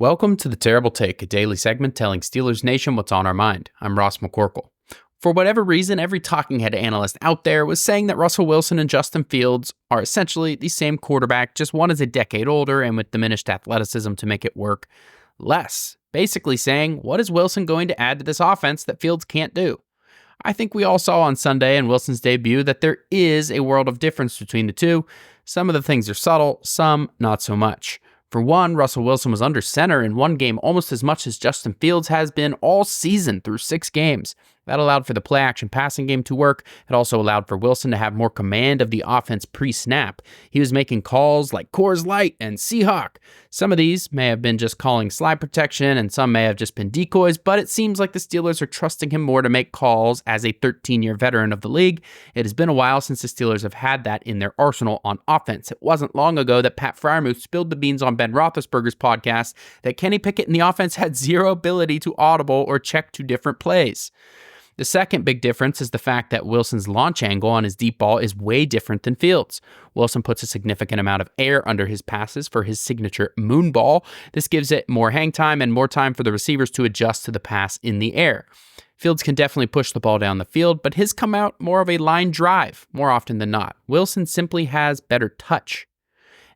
Welcome to The Terrible Take, a daily segment telling Steelers Nation what's on our mind. I'm Ross McCorkle. For whatever reason, every talking head analyst out there was saying that Russell Wilson and Justin Fields are essentially the same quarterback, just one is a decade older and with diminished athleticism to make it work less. Basically saying, what is Wilson going to add to this offense that Fields can't do? I think we all saw on Sunday in Wilson's debut that there is a world of difference between the two. Some of the things are subtle, some not so much. For one, Russell Wilson was under center in one game almost as much as Justin Fields has been all season through 6 games. That allowed for the play-action passing game to work. It also allowed for Wilson to have more command of the offense pre-snap. He was making calls like Coors Light and Seahawk. Some of these may have been just calling slide protection, and some may have just been decoys, but it seems like the Steelers are trusting him more to make calls as a 13-year veteran of the league. It has been a while since the Steelers have had that in their arsenal on offense. It wasn't long ago that Pat Freiermuth spilled the beans on Ben Roethlisberger's podcast that Kenny Pickett and the offense had zero ability to audible or check to different plays. The second big difference is the fact that Wilson's launch angle on his deep ball is way different than Fields. Wilson puts a significant amount of air under his passes for his signature moon ball. This gives it more hang time and more time for the receivers to adjust to the pass in the air. Fields can definitely push the ball down the field, but his come out more of a line drive more often than not. Wilson simply has better touch.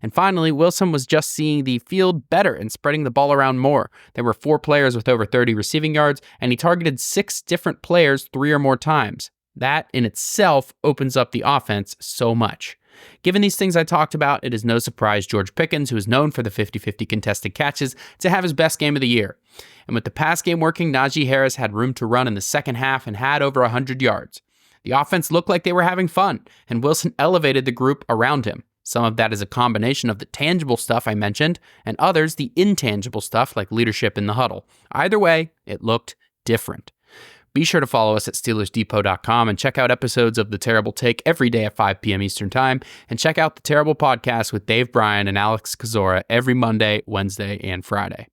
And finally, Wilson was just seeing the field better and spreading the ball around more. There were 4 players with over 30 receiving yards, and he targeted 6 different players 3 or more times. That in itself opens up the offense so much. Given these things I talked about, it is no surprise George Pickens, who is known for the 50-50 contested catches, to have his best game of the year. And with the pass game working, Najee Harris had room to run in the second half and had over 100 yards. The offense looked like they were having fun, and Wilson elevated the group around him. Some of that is a combination of the tangible stuff I mentioned, and others the intangible stuff like leadership in the huddle. Either way, it looked different. Be sure to follow us at SteelersDepot.com and check out episodes of The Terrible Take every day at 5 p.m. Eastern Time, and check out The Terrible Podcast with Dave Bryan and Alex Kozora every Monday, Wednesday, and Friday.